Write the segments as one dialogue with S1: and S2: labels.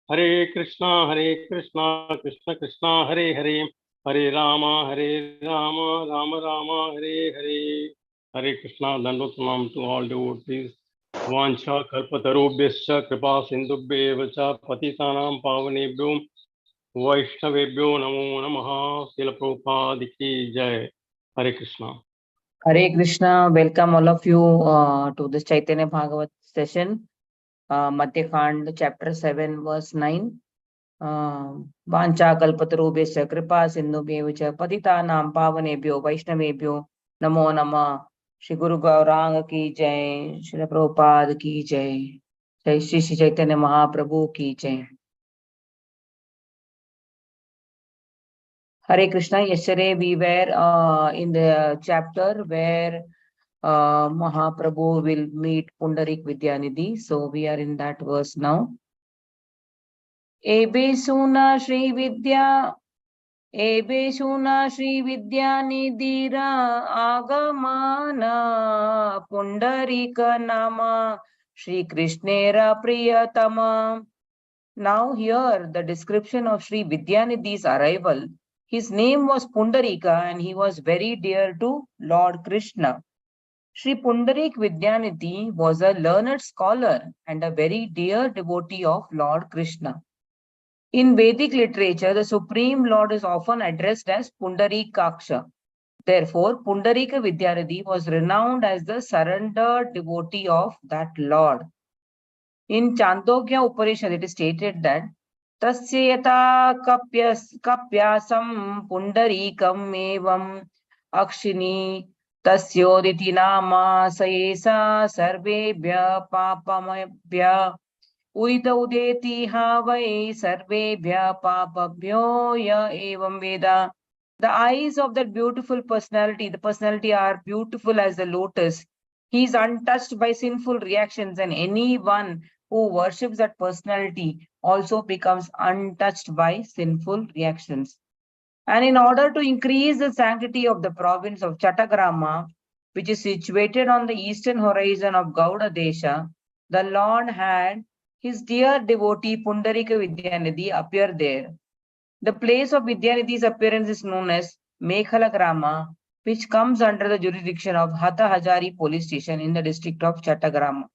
S1: Hare Krishna, Krishna Krishna, Hare Hare, Hare Rama, Rama Rama, Hare Hare. Hare Krishna, Dandatam to all devotees. Vancha kalpatarubhyascha kripa sindubhyeva cha patitanam pavanebhyo vaishnavebhyo namo namaha. Srila Prabhupada ki jai. Hare Krishna.
S2: Hare Krishna, welcome all of you to this Chaitanya Bhagavat session, Madhya chapter 7, verse 9. Vancha kalpatarubhyascha kripa sindubhyeva cha patitanam pavanebhyo vaishnavebhyo namo nama. Shri Guru Gauranga ki jai, Shri Prabhupada ki jai, Jai Shri Chaitanya Mahaprabhu ki jai. Hare Krishna, yesterday we were in the chapter where Mahaprabhu will meet Pundarik Vidyanidhi. So we are in that verse now. Ebe Suna Shri Vidyanidhira Agamana Pundarika Nama Shri Krishnera Priyatama. Now here the description of Shri Vidyanidhi's arrival. His name was Pundarika and he was very dear to Lord Krishna. Shri Pundarik Vidyanidhi was a learned scholar and a very dear devotee of Lord Krishna. In Vedic literature, the Supreme Lord is often addressed as Pundarikaksha. Therefore, Pundarika Vidyanidhi was renowned as the surrendered devotee of that Lord. In Chandogya Upanishad, it is stated that Tasyata kapyasam pundarikam evam akshini Tasyoditi nama saesa sarvebhya papamabhya udita udeti havai sarvebhya papabhyo ya evam veda. The eyes of that beautiful personality, the personality are beautiful as the lotus. He is untouched by sinful reactions, and anyone who worships that personality also becomes untouched by sinful reactions. And in order to increase the sanctity of the province of Chattagrama, which is situated on the eastern horizon of Gauda Desha, the Lord had his dear devotee Pundarika Vidyanidhi appear there. The place of Vidyanidhi's appearance is known as Mekhalagrama, which comes under the jurisdiction of Hatha Hazari police station in the district of Chattagrama.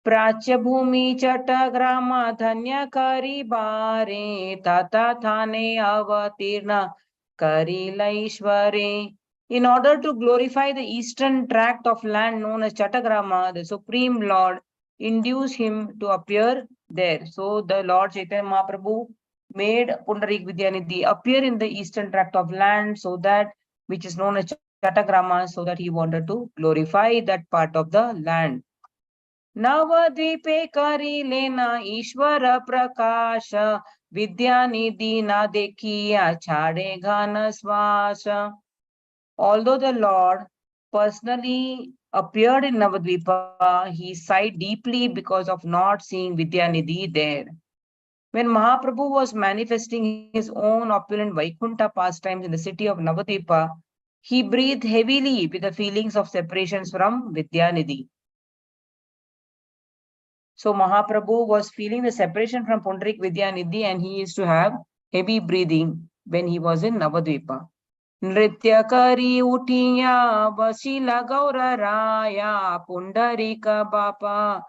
S2: Prachyabhumi Chattagrama Dhanyakari Bare Tata Thane Avatirna Karilaishware. In order to glorify the eastern tract of land known as Chattagrama, the Supreme Lord induced him to appear there. So the Lord Chaitanya Mahaprabhu made Pundarik Vidyanidhi appear in the eastern tract of land, so that which is known as Chattagrama, so that he wanted to glorify that part of the land. Navadvipe kari lena Ishvara prakasha Vidyanidhi na dekhiya chade ghana swasa. Although the Lord personally appeared in Navadvipa, he sighed deeply because of not seeing Vidyanidhi there. When Mahaprabhu was manifesting his own opulent Vaikuntha pastimes in the city of Navadvipa, he breathed heavily with the feelings of separation from Vidyanidhi. So Mahaprabhu was feeling the separation from Pundarik Vidyanidhi, and he used to have heavy breathing when he was in Navadvipa. Nritya kari utiya vasila gaura raya Pundarika bapa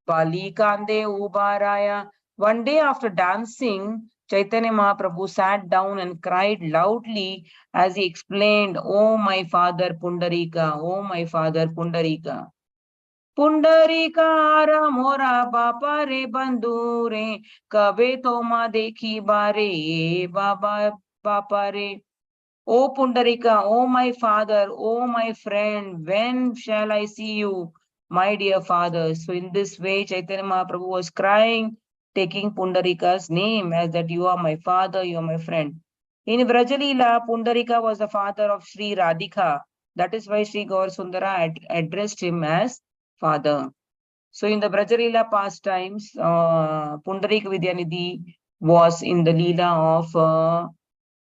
S2: palikande ubaraya. One day after dancing, Chaitanya Mahaprabhu sat down and cried loudly as he explained, "Oh my father Pundarika, oh my father Pundarika. Pundarika mora bapa re bandhu re kabe toma dekhi bare baba bapa re." Oh Pundarika, oh my father, oh my friend, when shall I see you, my dear father? So in this way, Chaitanya Mahaprabhu was crying, taking Pundarika's name as that you are my father, you are my friend. In Vrajalila, Pundarika was the father of Shri Radhika. That is why Shri Gaur Sundara addressed him as father. So in the Vrajalila pastimes, Pundarika Vidyanidhi was in the Leela of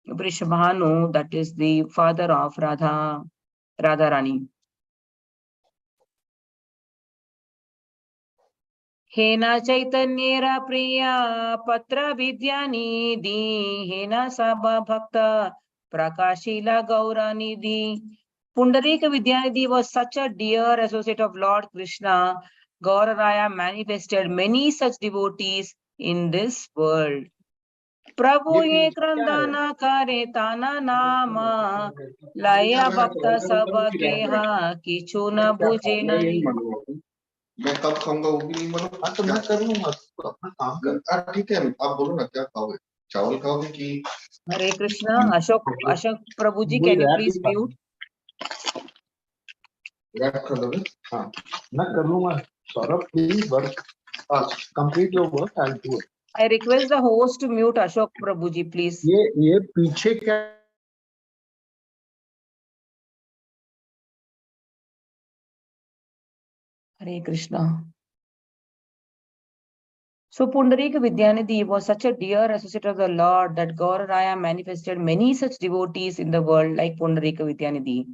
S2: Vrishabhanu, that is the father of Radharani. हेना चैतन्येरा प्रिया पत्र विद्यानिधि हेना सबा भक्त prakashila gauranidhi. Pundarika Vidyanidhi was such a dear associate of Lord Krishna. Gauraraya manifested many such devotees in this world. प्रभु
S1: ये
S2: ये
S1: पीछे क्या है?
S2: क्रंदना करे ताना नाम लाया भक्त सब के हा किछु न बुझे नहीं.
S3: मैं कब खाऊंगा वो भी नहीं मालूम। हाँ तो मैं कर लूंगा, तो अपना काम कर। ठीक है, आप बोलो ना क्या खाओगे, चावल खाओगे कि?
S2: हरे कृष्णा. अशोक प्रभु जी,
S1: वही
S2: can you
S1: wrap
S2: please
S1: he
S2: mute?
S3: Wrap कर दोगे? हाँ
S1: मैं कर लूंगा. Saurabh please work complete your work, I will do it.
S2: I request the host to mute Ashok Prabhu ji, please.
S1: ये पीछे क्या?
S2: Hare Krishna. So Pundarika Vidyanidhi was such a dear associate of the Lord that Gauraraya manifested many such devotees in the world like Pundarika Vidyanidhi.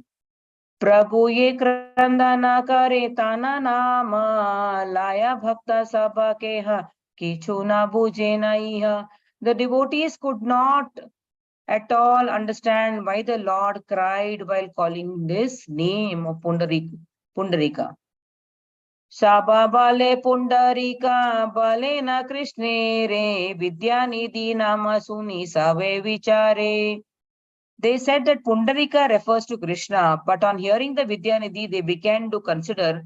S2: Prabhu ye krandana kare tana nama laya bhakta sabha keha kichu na buje naiha. The devotees could not at all understand why the Lord cried while calling this name of Pundarika. Shaba bale Pundarika bale na Krishne re Vidyanidhi nama suni save vichare. They said that Pundarika refers to Krishna, but on hearing the Vidyanidhi, they began to consider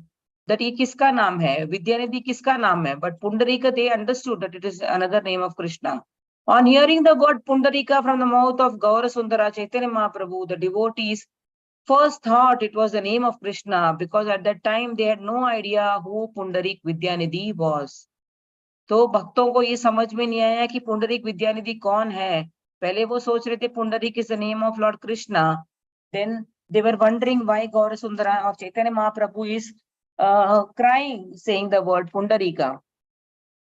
S2: that ye kiska naam hai, Vidyanidhi kiska naam hai, but Pundarika, they understood that it is another name of Krishna. On hearing the word Pundarika from the mouth of Gaura Sundara Chaitanya Mahaprabhu, the devotees first thought it was the name of Krishna, because at that time they had no idea who Pundarik Vidyanidhi was. तो भक्तों को ये समझ में नहीं आया कि पुंडरीक विद्यानिधि कौन है. पहले वो सोच रहे थे Pundarik is the name of lord Krishna. Then they were wondering why Gaur Sundara और Chaitanya Mahaprabhu is crying saying the word Pundarika.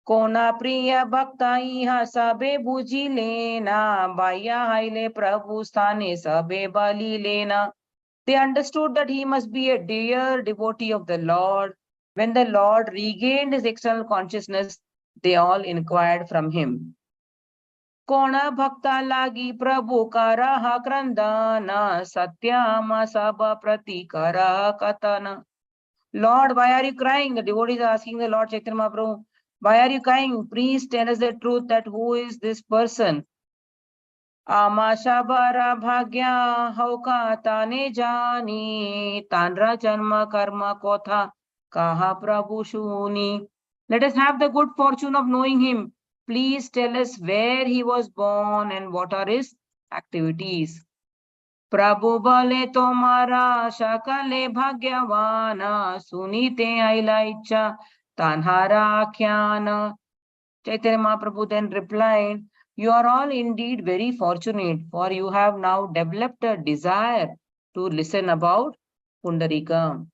S2: कोना प्रिय भक्ता इहा सबे बुझी लेना बाया हाइले प्रभु स्थाने सबे बलि लेना. They understood that he must be a dear devotee of the Lord. When the Lord regained his external consciousness, they all inquired from him. Kona bhakta lagi prabhu kara krandana satyama sabha pratikara katana. Lord, why are you crying? The devotees are asking the Lord Chaitanya Mahaprabhu, why are you crying? Please tell us the truth, that who is this person? आमाशा बारा भाग्या हौका ताने जानी तानरा जन्म कर्म कोथा kaha prabhu shuni. Let us have the good fortune of knowing him. Please tell us where he was born and what are his activities. Prabhu bale tomara shakale bhagyavana sunite aila icha tanhara akhyana. Chaitanya Mahaprabhu then replied, you are all indeed very fortunate, for you have now developed a desire to listen about Pundarika.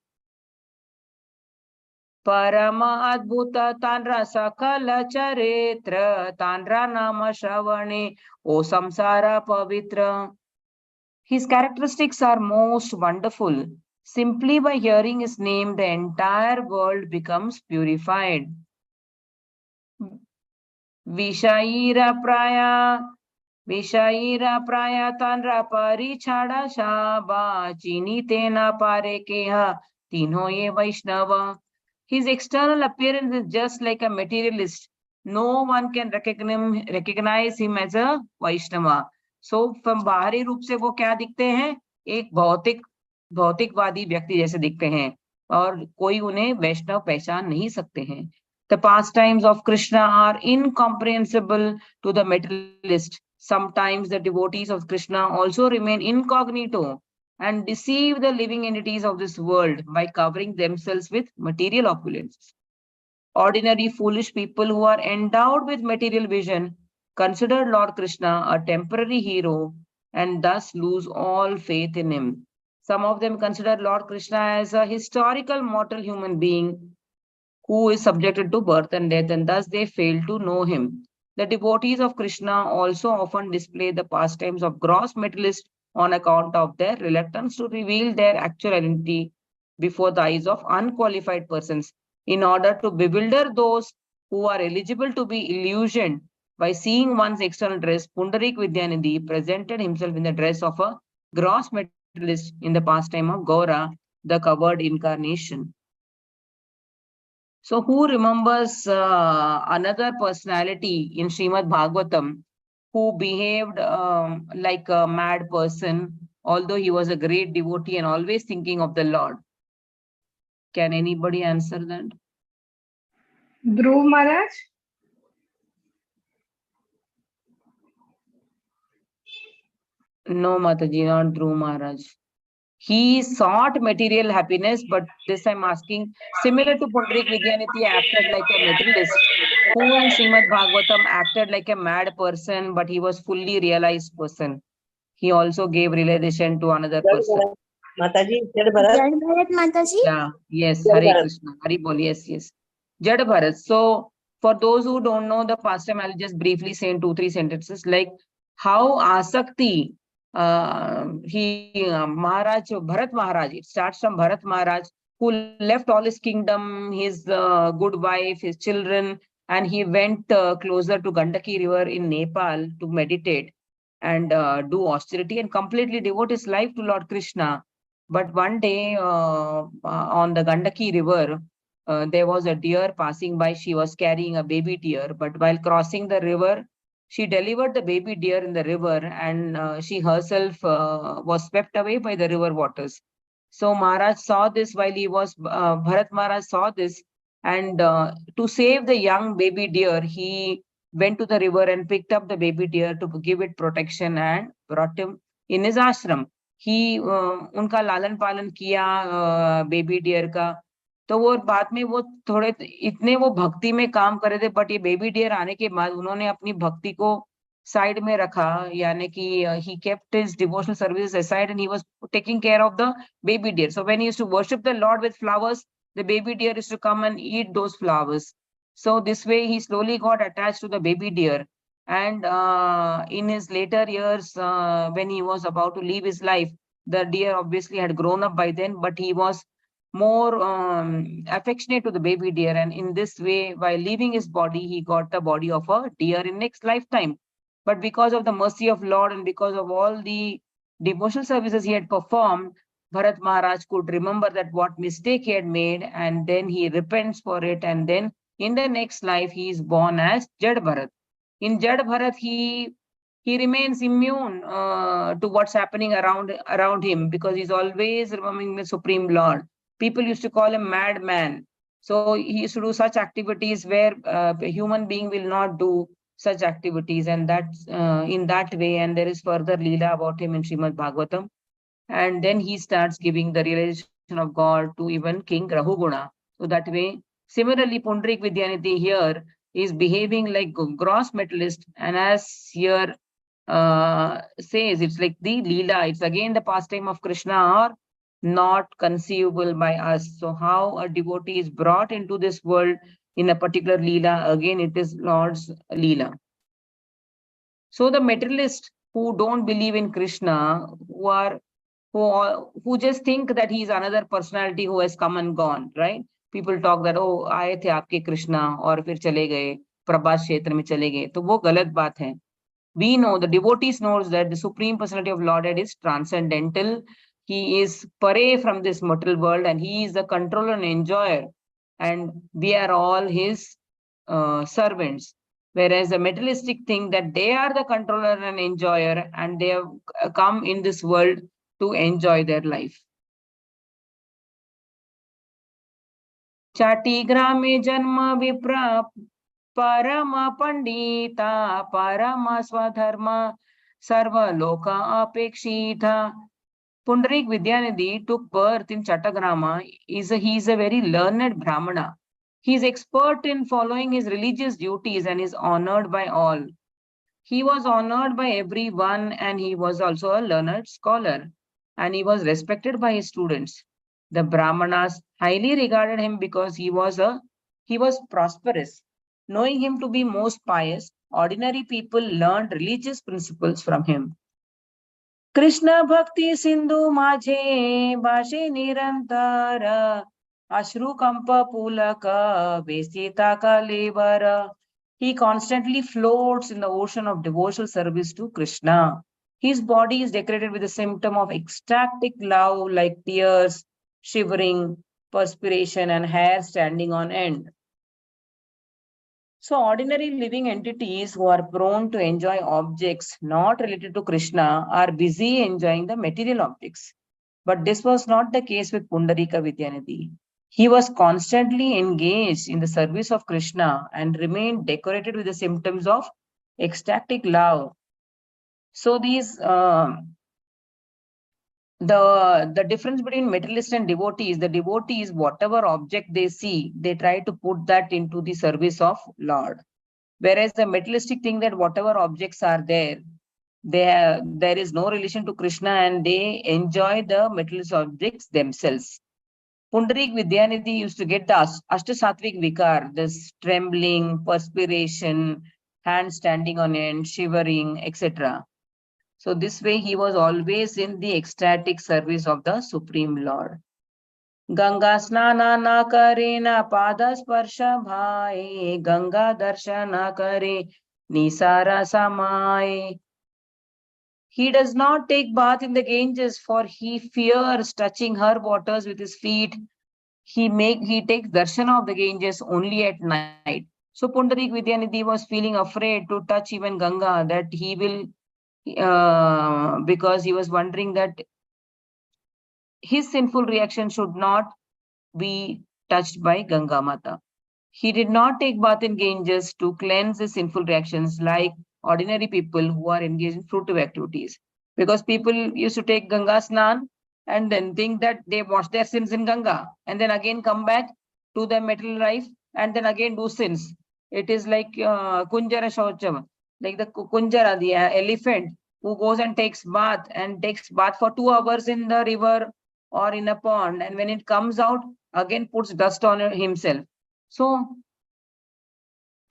S2: Parama Adbhuta Tanra Sakala Charitra Tanra Nama Shravane O Samsara Pavitra. His characteristics are most wonderful. Simply by hearing his name, the entire world becomes purified. Vishaira Praya tanra pari chada shaba chini tena pare keha tino ye Vaishnava. His external appearance is just like a materialist. No one can recognize him as a Vaishnava. So from बाहरी रूप से वो क्या दिखते हैं? एक भौतिकवादी व्यक्ति जैसे दिखते हैं और कोई उन्हें वैष्णव पहचान नहीं सकते हैं. The pastimes of Krishna are incomprehensible to the materialist. Sometimes the devotees of Krishna also remain incognito and deceive the living entities of this world by covering themselves with material opulence. Ordinary foolish people who are endowed with material vision consider Lord Krishna a temporary hero and thus lose all faith in him. Some of them consider Lord Krishna as a historical mortal human being who is subjected to birth and death, and thus they fail to know him. The devotees of Krishna also often display the pastimes of gross materialists on account of their reluctance to reveal their actual identity before the eyes of unqualified persons. in order to bewilder those who are eligible to be illusioned by seeing one's external dress, Pundarik Vidyanidhi presented himself in the dress of a gross materialist in the pastime of Gaura, the covered incarnation. So who remembers another personality in Srimad Bhagavatam who behaved like a mad person, although he was a great devotee and always thinking of the Lord? Can anybody answer that?
S4: Dhruv Maharaj?
S2: No, Mataji, not Dhruv Maharaj. He sought material happiness, but this I'm asking, similar to Pundarik Vidyanidhi acted like a materialist, who in Srimad Bhagavatam acted like a mad person, but he was fully realized person. He also gave realization to another person.
S5: Mataji, Jad Bharat.
S6: Jad Bharat Mataji?
S2: Yeah, yes,
S5: Jad
S2: Hare
S5: Bharat.
S2: Krishna, Hari Bol, yes, yes. Jad Bharat. So, for those who don't know the pastime, I'll just briefly say in 2-3 sentences, like how Asakti, Maharaj, Bharat Maharaj, it starts from Bharat Maharaj, who left all his kingdom, his good wife, his children, and he went closer to Gandaki river in Nepal to meditate and do austerity and completely devote his life to Lord Krishna. But one day on the Gandaki river, there was a deer passing by. She was carrying a baby deer, but while crossing the river, she delivered the baby deer in the river, and she herself was swept away by the river waters. So Maharaj saw this while he was, Bharat Maharaj saw this, and to save the young baby deer, he went to the river and picked up the baby deer to give it protection and brought him in his ashram. ही उनका लालन पालन किया baby dear का, तो वो बाद में वो थोड़े इतने वो भक्ति में काम कर रहे थे, बट ये बेबी डियर आने के बाद उन्होंने अपनी भक्ति को साइड में रखा, यानी कि he kept his devotional services aside and he was taking care of the baby deer. So when he used to worship the Lord with flowers, the baby deer used to come and eat those flowers. So this way he slowly got attached to the baby deer. And in his later years, when he was about to leave his life, the deer obviously had grown up by then, but he was more affectionate to the baby deer. And in this way, while leaving his body, he got the body of a deer in next lifetime. But because of the mercy of Lord and because of all the devotional services he had performed, Bharat Maharaj could remember that what mistake he had made, and then he repents for it. And then in the next life, he is born as Jad Bharat. In Jad Bharat, he remains immune to what's happening around him, because he's always remembering the Supreme Lord. People used to call him madman. So he used to do such activities where a human being will not do such activities, and that's in that way. And there is further Leela about him in Srimad Bhagavatam. And then he starts giving the realization of God to even King Rahuguna. So that way, similarly, Pundarik Vidyanidhi here is behaving like gross materialist, and as here says, it's like the Leela, it's again the pastime of Krishna, are not conceivable by us. So how a devotee is brought into this world in a particular Leela, again it is Lord's Leela. So the materialists who don't believe in Krishna, who just think that he is another personality who has come and gone, right? People talk that, oh, आए थे आपके कृष्णा और फिर चले गए, प्रभास क्षेत्र में चले गए, तो वो गलत बात है. We know, the devotees knows that the Supreme Personality of Lordhead is transcendental. He is pare from this material world, and he is the controller and enjoyer, and we are all his servants. Whereas the materialistic think that they are the controller and enjoyer, and they have come in this world to enjoy their life. Chati grame janma vipra Parama Pandita, Parama Swadharma, Sarva Loka Apekshita. Pundarik Vidyanidhi took birth in Chattagrama. He is a very learned Brahmana. He is expert in following his religious duties and is honored by all. He was honored by everyone, and he was also a learned scholar, and he was respected by his students. The Brahmanas highly regarded him because he was prosperous. Knowing him to be most pious, ordinary people learned religious principles from him. Krishna Bhakti Sindhu Majhe Bhashe Nirantara Ashru Kampa Pulaka Vesita Kalevara. He constantly floats in the ocean of devotional service to Krishna. His body is decorated with a symptom of ecstatic love like tears, shivering, perspiration, and hair standing on end. So, ordinary living entities who are prone to enjoy objects not related to Krishna are busy enjoying the material objects. But this was not the case with Pundarika Vidyanidhi. He was constantly engaged in the service of Krishna and remained decorated with the symptoms of ecstatic love. So, the difference between materialist and devotees, the devotees, whatever object they see, they try to put that into the service of Lord. Whereas the materialistic thing that whatever objects are there, there is no relation to Krishna and they enjoy the materialist objects themselves. Pundarik Vidyanidhi used to get the Ashtasattvic Vikar, this trembling, perspiration, hands standing on end, shivering, etc. So this way he was always in the ecstatic service of the Supreme Lord. Ganga snana na kare na pada sparsha bhai, Ganga darshana kare nisara samai. He does not take bath in the Ganges for he fears touching her waters with his feet. He takes darshana of the Ganges only at night. So Pundarik Vidyanidhi was feeling afraid to touch even Ganga, that he will, because he was wondering that his sinful reaction should not be touched by Ganga Mata. He did not take bath in Ganges to cleanse his sinful reactions like ordinary people who are engaged in fruitive activities. Because people used to take Ganga Snan and then think that they wash their sins in Ganga and then again come back to their material life and then again do sins. It is like Kunjara Shaucham, like the Kunjara, the elephant who goes and takes bath for 2 hours in the river or in a pond, and when it comes out, again puts dust on himself. So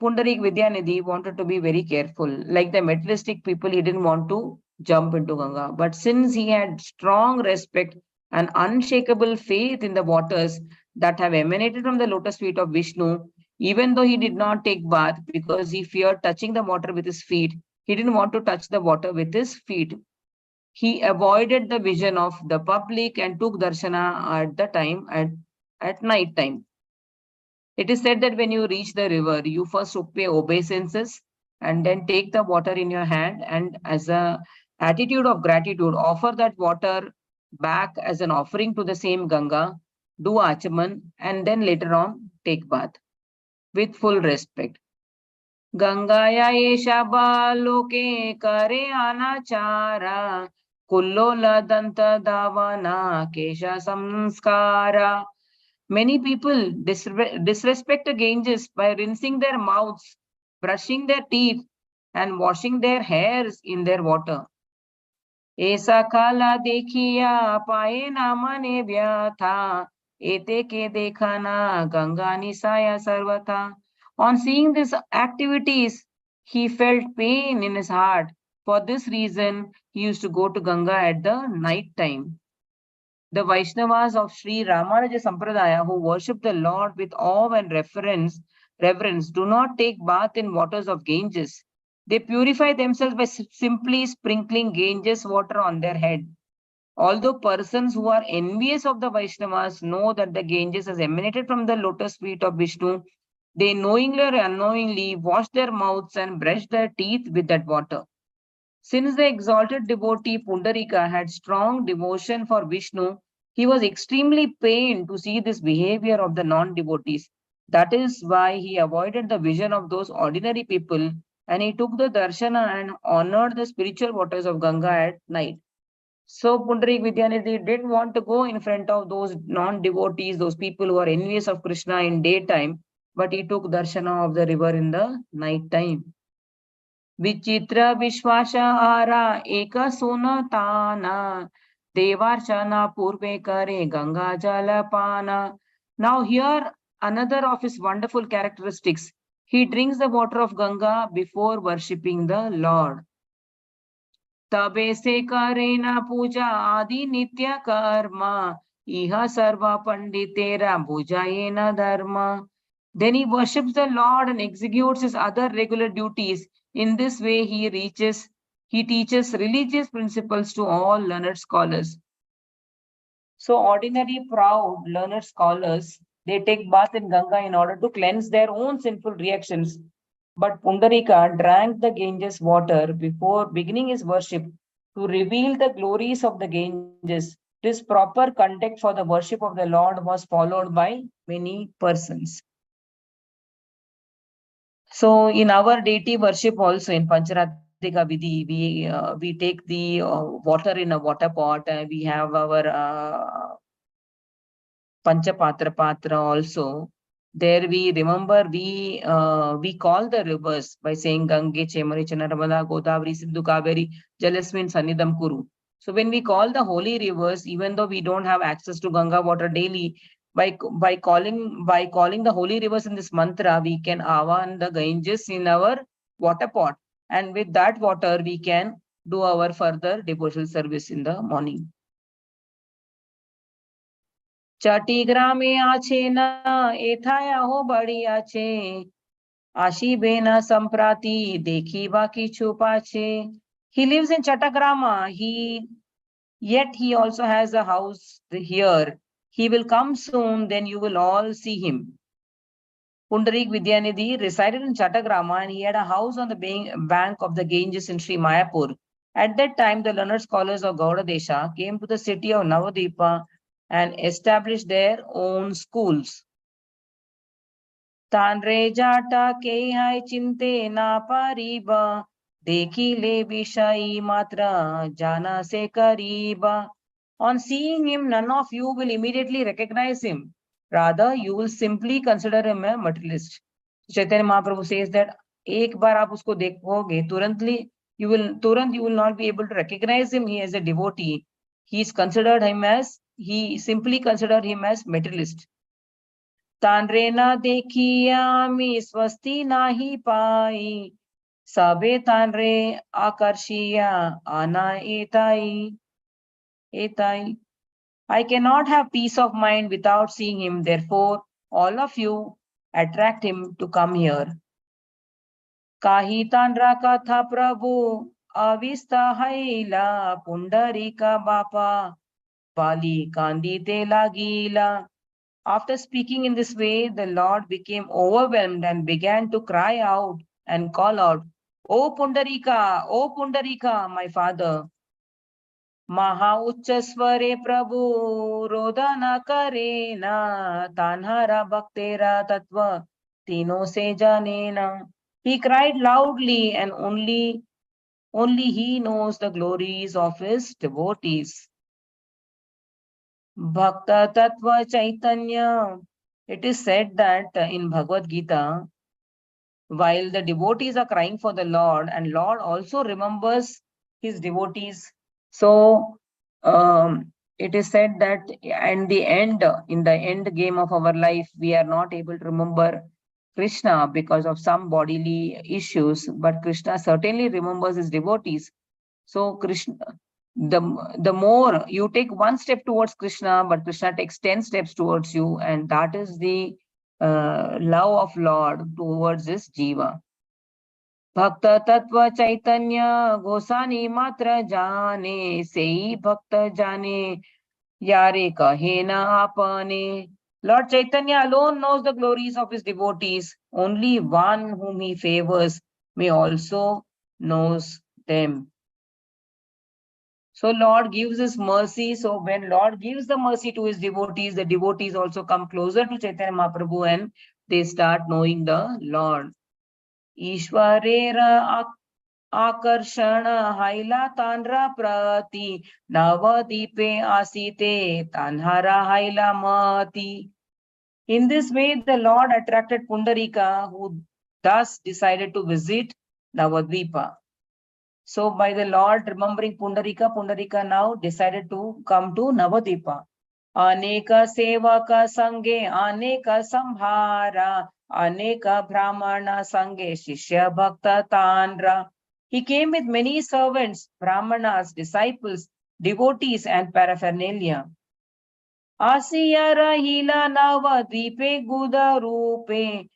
S2: Pundarik Vidyanidhi wanted to be very careful. Like the materialistic people, he didn't want to jump into Ganga. But since he had strong respect and unshakable faith in the waters that have emanated from the lotus feet of Vishnu, even though he did not take bath because he feared touching the water with his feet, he didn't want to touch the water with his feet. He avoided the vision of the public and took darshana at the time at night time. It is said that when you reach the river, you first pay obeisances and then take the water in your hand and as a attitude of gratitude, offer that water back as an offering to the same Ganga, do achaman, and then later on take bath with full respect. Gangaya esha baloke kare anachara, kullola danta davana kesha samskara. Many people disrespect the Ganges by rinsing their mouths, brushing their teeth, and washing their hairs in their water. Esa kala dekhiya paye na mane vyatha, ete ke dekhana Ganga nisaya sarvatha. On seeing these activities, he felt pain in his heart. For this reason, he used to go to Ganga at the night time. The Vaishnavas of Shri Ramanuja Sampradaya, who worship the Lord with awe and reverence, do not take bath in waters of Ganges. They purify themselves by simply sprinkling Ganges water on their head. Although persons who are envious of the Vaishnavas know that the Ganges has emanated from the lotus feet of Vishnu, they knowingly or unknowingly wash their mouths and brush their teeth with that water. Since the exalted devotee Pundarika had strong devotion for Vishnu, he was extremely pained to see this behavior of the non-devotees. That is why he avoided the vision of those ordinary people and he took the darshana and honored the spiritual waters of Ganga at night. So Pundarik Vidyanidhi didn't want to go in front of those non-devotees, those people who are envious of Krishna in daytime, but he took darshana of the river in the night time. Vichitra Vishwashahara Eka Sunatana Devarshana Purve Kare Ganga Jalapana. Now here another of his wonderful characteristics. He drinks the water of Ganga before worshipping the Lord. Tabe se kare na puja adi nitya karma Iha sarva panditera bhujayena dharma. Then he worships the Lord and executes his other regular duties. In this way, he teaches religious principles to all learned scholars. So ordinary, proud, learned scholars, they take bath in Ganga in order to cleanse their own sinful reactions. But Pundarika drank the Ganges water before beginning his worship to reveal the glories of the Ganges. This proper conduct for the worship of the Lord was followed by many persons. So in our deity worship also in Pancharatrika Vidhi, we take the water in a water pot. We have our Panchapatra Patra also. There we remember we call the rivers by saying Gange, Chemari, Chanarmada, Godavari, Sindhu, Kaveri, Jalasmin, Sannidham, Kuru. So when we call the holy rivers, even though we don't have access to Ganga water daily, by calling the holy rivers in this mantra, we can avan the Ganges in our water pot, and with that water we can do our further devotional service in the morning. चटी ग्रामे आछे न एथाया हो बड़ी आछे आशी बेना संप्राति देखी बाकी छुपाछे. He lives in Chatagrama. Yet he also has a house here. He will come soon, then you will all see him. Pundarik Vidyanidhi resided in Chatagrama and he had a house on the bank of the Ganges in Sri Mayapur. At that time, the learned scholars of Gauda Desha came to the city of Navadvipa and established their own schools. Tanre jata ke hai chinte na pariba, dekhi le vishai matra jana se kariba. On seeing him, none of you will immediately recognize him. Rather, you will simply consider him a materialist. Chaitanya Mahaprabhu says that एक बार आप उसको देखोगे, तुरंत you will not be able to recognize him. He is a devotee. He simply considered him as materialist. तानरे ना देखियामि स्वस्ति नाही पाई सबे तानरे आकर्षिया आना एताई. I cannot have peace of mind without seeing him. Therefore, all of you attract him to come here. Kahi tanra katha prabhu avista haila pundarika bapa bali kandite lagila. After speaking in this way, the Lord became overwhelmed and began to cry out and call out, O Pundarika, my father. Maha Uchchasware Prabhu Rodana Karena Tanhara Bhaktera Tattva Tino Se Janena. He cried loudly and only he knows the glories of his devotees. Bhakta Tattva Chaitanya. It is said that in Bhagavad Gita, while the devotees are crying for the Lord, and Lord also remembers his devotees. So it is said that in the end game of our life, we are not able to remember Krishna because of some bodily issues, but Krishna certainly remembers his devotees. So Krishna, the more you take one step towards Krishna, but Krishna takes 10 steps towards you, and that is the love of Lord towards this jiva. Bhakta Tattva Chaitanya Gosani Matra Jane Sei Bhakta Jane Yare Kahena Apane. Lord Chaitanya alone knows the glories of his devotees. Only one whom he favors may also knows them. So Lord gives his mercy. So when Lord gives the mercy to his devotees, the devotees also come closer to Chaitanya Mahaprabhu and they start knowing the Lord. Ishwarera Akarshana Haila Tanra Prati Navadipe Asite Tanhara Haila Mati. In this way, the Lord attracted Pundarika, who thus decided to visit Navadvipa. So by the Lord remembering Pundarika, Pundarika now decided to come to Navadvipa. Aneka Sevaka Sange, Aneka Samhara, Aneka Brahmana Sange, Shishya Bhakta Tanra. He came with many servants, Brahmanas, disciples, devotees, and paraphernalia. Asiya rahila navadvipe guda rupe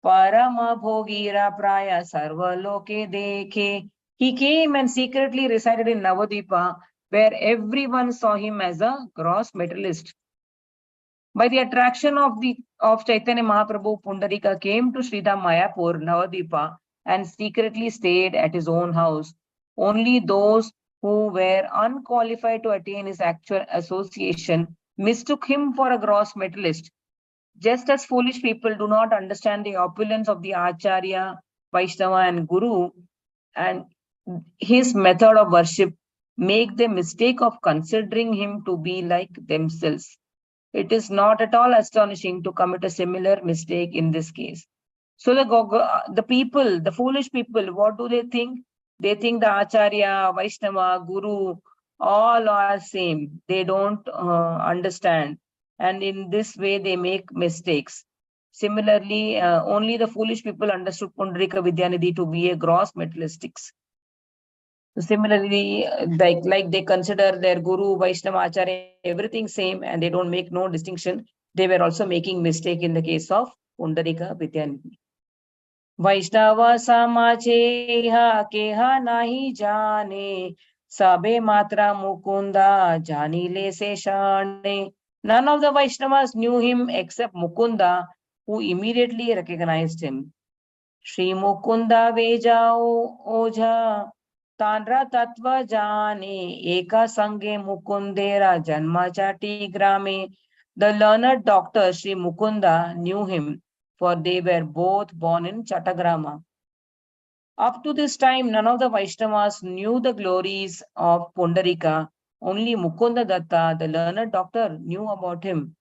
S2: Parama Bhogira Praya Sarva Loke Dekhe. He came and secretly resided in Navadvipa, where everyone saw him as a gross materialist. By the attraction of Chaitanya Mahaprabhu, Pundarika came to Sridham Mayapur, Navadvipa, and secretly stayed at his own house. Only those who were unqualified to attain his actual association mistook him for a gross materialist. Just as foolish people do not understand the opulence of the Acharya, Vaishnava, and Guru, and his method of worship, make the mistake of considering him to be like themselves. It is not at all astonishing to commit a similar mistake in this case. So the people, the foolish people, what do they think? They think the Acharya, Vaishnava, Guru, all are same. They don't understand. And in this way, they make mistakes. Similarly, only the foolish people understood Pundarika Vidyanidhi to be a gross materialistics. Similarly, like they consider their Guru, Vaishnava, Acharya, everything same, and they don't make no distinction. They were also making mistake in the case of Pundarika Vidyanidhi. Vaishnava Samacheha Keha Nahi Jane Sabe Matra Mukunda Janile Se Shane. None of the Vaishnavas knew him except Mukunda, who immediately recognized him. Shri Mukunda Vejao Oja Tanra Tattva Jane Eka Sange Mukundera Janma Chati Grame. The learned doctor Shri Mukunda knew him, for they were both born in Chatagrama. Up to this time, none of the Vaishnavas knew the glories of Pundarika. Only Mukunda Datta, the learned doctor, knew about him.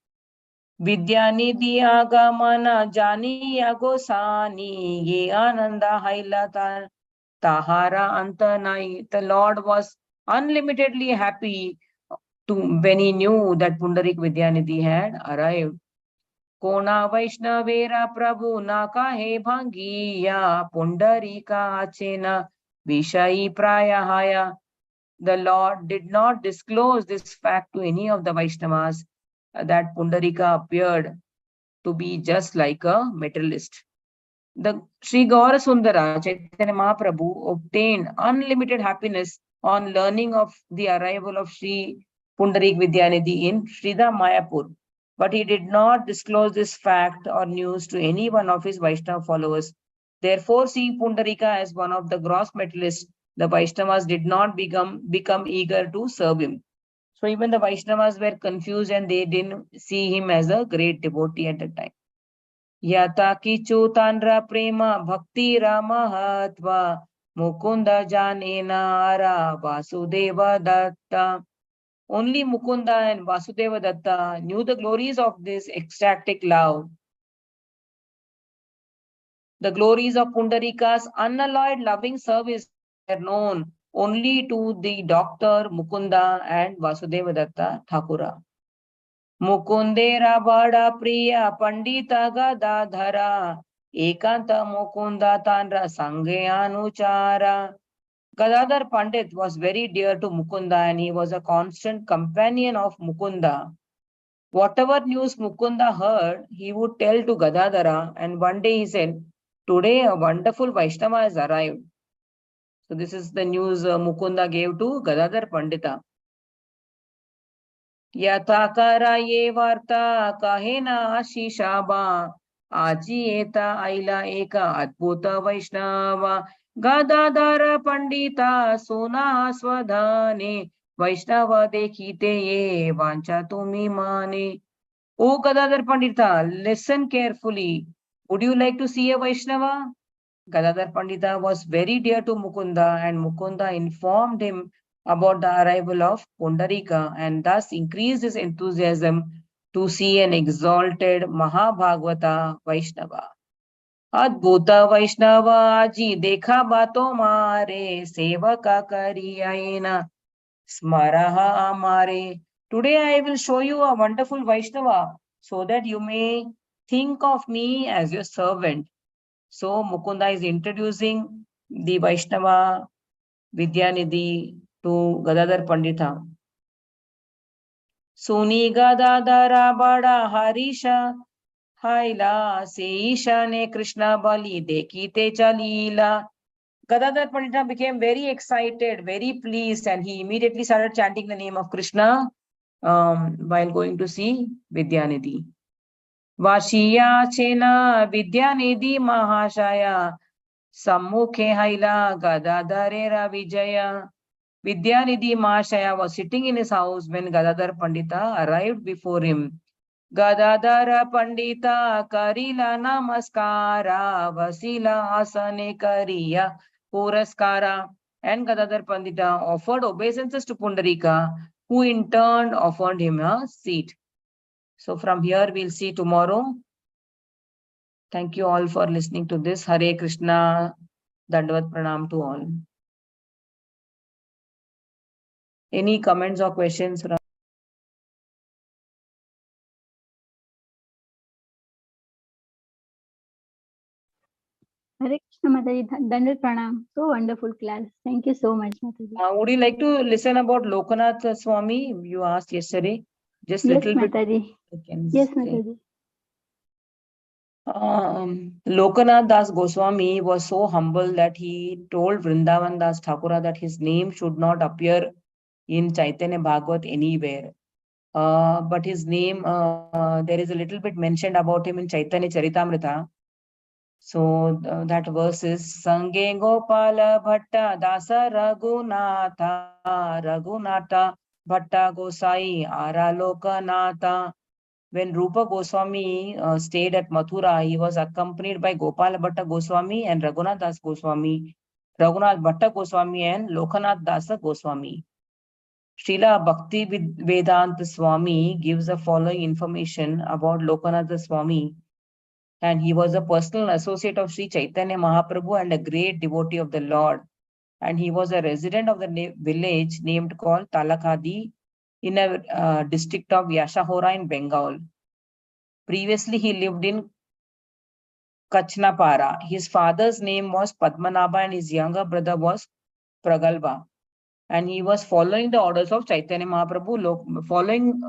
S2: Vidyanidhi agamana jani agosani ye ananda hailata tahara antanai. The Lord was unlimitedly happy when he knew that Pundarik Vidyanidhi had arrived. Kona Vaishnavera Prabhu Naka he bhangiya Pundarika achena Vishai prayahaya. The Lord did not disclose this fact to any of the Vaishnavas that Pundarika appeared to be just like a materialist. The Sri Gaura Sundara, Chaitanya Mahaprabhu, obtained unlimited happiness on learning of the arrival of Sri Pundarik Vidyanidhi in Sridham Mayapur. But he did not disclose this fact or news to any one of his Vaishnava followers. Therefore, seeing Pundarika as one of the gross materialists, the Vaishnavas did not become eager to serve him. So even the Vaishnavas were confused and they didn't see him as a great devotee at that time. Yata kichu tanra prema bhakti ramahatva Mukunda janena ara Vasudeva datta. Only Mukunda and Vasudeva datta knew the glories of this ecstatic love. The glories of Pundarika's unalloyed loving service were known only to the doctor Mukunda and Vasudeva datta Thakura. Mukundera bada priya pandita gadadhara ekanta Mukunda tanra sange anuchara. Gadadhar Pandit was very dear to Mukunda and he was a constant companion of Mukunda. Whatever news Mukunda heard, he would tell to Gadadhara, and one day he said, "Today a wonderful Vaishnava has arrived." So this is the news Mukunda gave to Gadadhar Pandita. Yathakara ye varta kahena ashishaba aji eta aila eka adbhuta Vaishnava Gadadhara Pandita sona swadhane Vaishnava dekhite ye vancha tumi mane. O Gadadhar Pandita, listen carefully. Would you like to see a Vaishnava? Gadadhar Pandita was very dear to Mukunda and Mukunda informed him about the arrival of Pundarika and thus increased his enthusiasm to see an exalted Mahabhagavata Vaishnava. Adbhuta Vaishnava aji dekha bato mare sevaka kariyena smaraha amare. Today I will show you a wonderful Vaishnava so that you may think of me as your servant. So Mukunda is introducing the Vaishnava Vidyanidhi to Gadadhar Pandita. Suni Gadadara Bada Harisha Haila Seisha ne Krishna Bali Dekite Chalila. Gadadhar Pandita became very excited, very pleased, and he immediately started chanting the name of Krishna while going to see Vidyanidhi. Vashiya Chena Vidyanidhi Mahashaya Sammukhe Haila Gadadharera Vijaya. Vidyanidhi Mahashaya was sitting in his house when Gadadhar Pandita arrived before him. Gadadhara Pandita Karila Namaskara Vasila Asane Kariya Puraskara. And Gadadhar Pandita offered obeisances to Pundarika, who in turn offered him a seat. So from here we'll see tomorrow. Thank you all for listening to this. Hare Krishna. Dandavat Pranam to all. Any comments or questions?
S6: Hare Krishna Mataji, Dandavat Pranam. So wonderful class. Thank you so much, Mataji.
S2: Would you like to listen about Lokanath Swami? You asked yesterday. Just
S6: Yes,
S2: little bit.
S6: Mataji. Yes, Mataji.
S2: Lokanath Das Goswami was so humble that he told Vrindavan Das Thakura that his name should not appear in Chaitanya Bhagavat anywhere. But his name, there is a little bit mentioned about him in Chaitanya Charitamrita. So that verse is Sange Gopala Bhatta Dasa Raghunatha Raghunatha Bhatta Gosai Ara Lokanatha. When Rupa Goswami stayed at Mathura, he was accompanied by Gopala Bhatta Goswami and Raghunath Das Goswami, Raghunath Bhatta Goswami and Lokanath Dasa Goswami. Srila Bhakti Vedanta Swami gives the following information about Lokanath Swami. And he was a personal associate of Sri Chaitanya Mahaprabhu and a great devotee of the Lord. And he was a resident of the village named called Talakhadi in a district of Yashahora in Bengal. Previously, he lived in Kachnapara. His father's name was Padmanabha and his younger brother was Pragalva. And he was following the orders of Chaitanya Mahaprabhu. Following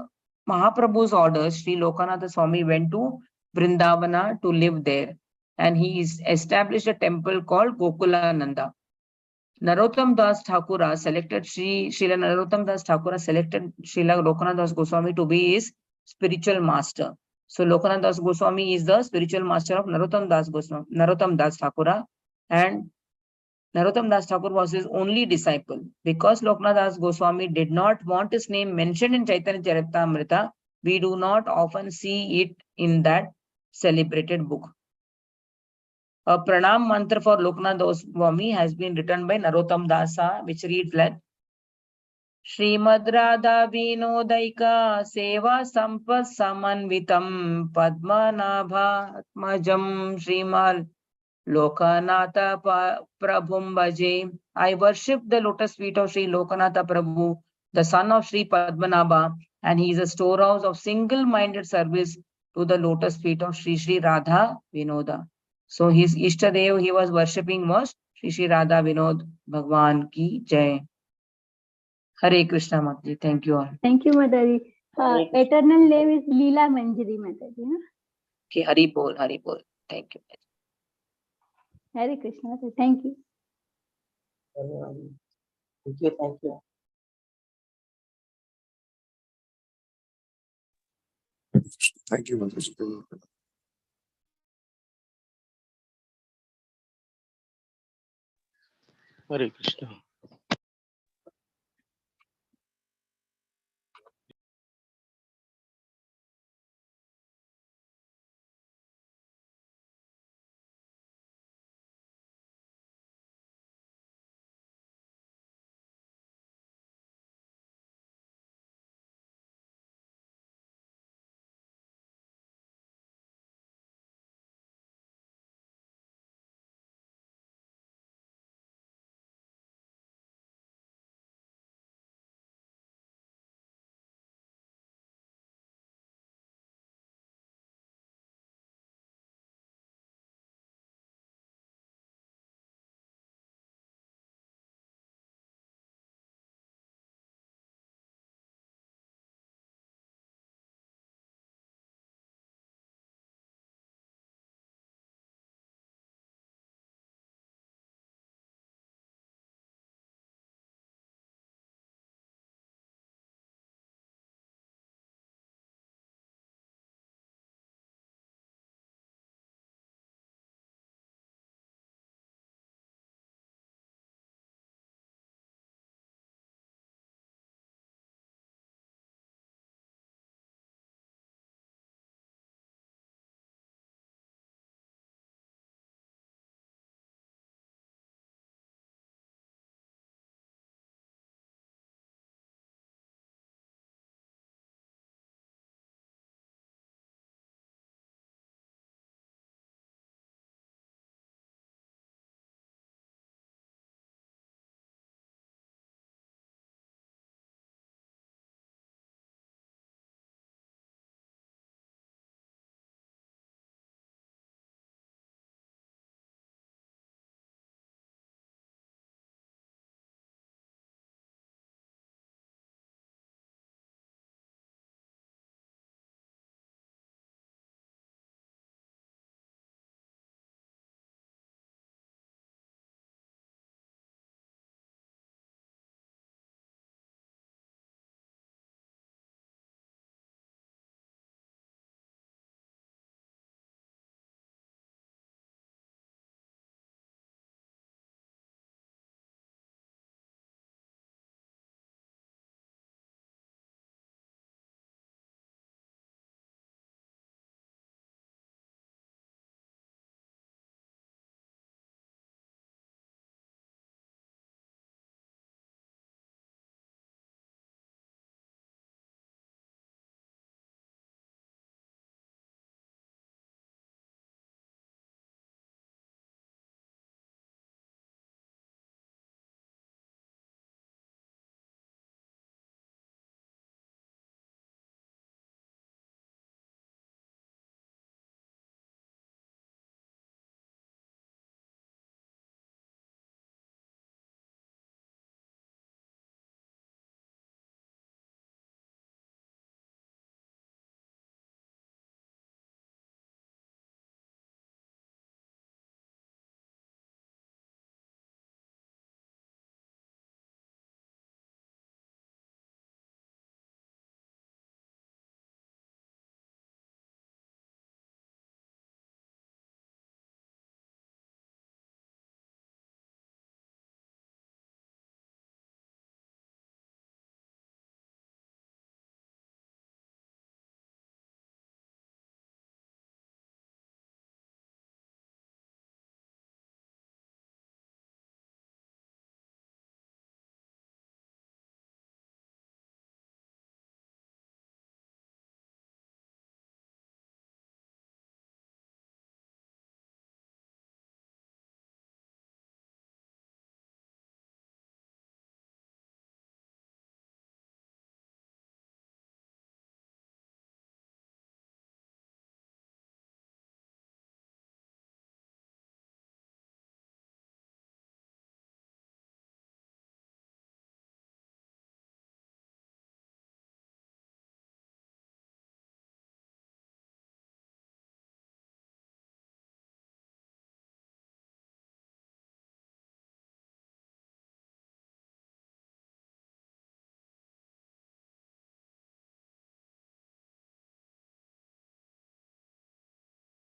S2: Mahaprabhu's orders, Sri Lokanath Swami went to Vrindavana to live there. And he established a temple called Gokulananda. Narottam Das Thakura selected Srila Narottam Das Thakura selected Srila Lokanath Das Goswami to be his spiritual master. So Lokanath Das Goswami is the spiritual master of Narottam Das Goswami, Narottam Das Thakura, and Narottam Das Thakur was his only disciple. Because Lokanath Das Goswami did not want his name mentioned in Chaitanya Charitamrita, we do not often see it in that celebrated book. A pranam mantra for Lokanath Goswami has been written by Narottam Dasa, which reads like Srimad Radha Vinodaika Seva Sampas Samanvitam Padmanabha Atmajam Srimal Lokanatha Prabhum Bhaje. I worship the lotus feet of Sri Lokanatha Prabhu, the son of Sri Padmanabha, and he is a storehouse of single-minded service to the lotus feet of Sri Radha Vinoda. So his Ishtadev he was worshipping was Sri Radha Vinod Bhagwan ki Jai. Hare Krishna Mataji. Thank you all.
S6: Thank you, Mataji. Eternal name is Leela Manjari, Mataji. No?
S2: Okay, Hari Bol, Hari Bol. Thank you.
S6: Hare Krishna, Mataji. Thank you.
S5: Thank you. Thank you.
S3: Thank you, Mataji.
S1: Hare Krishna.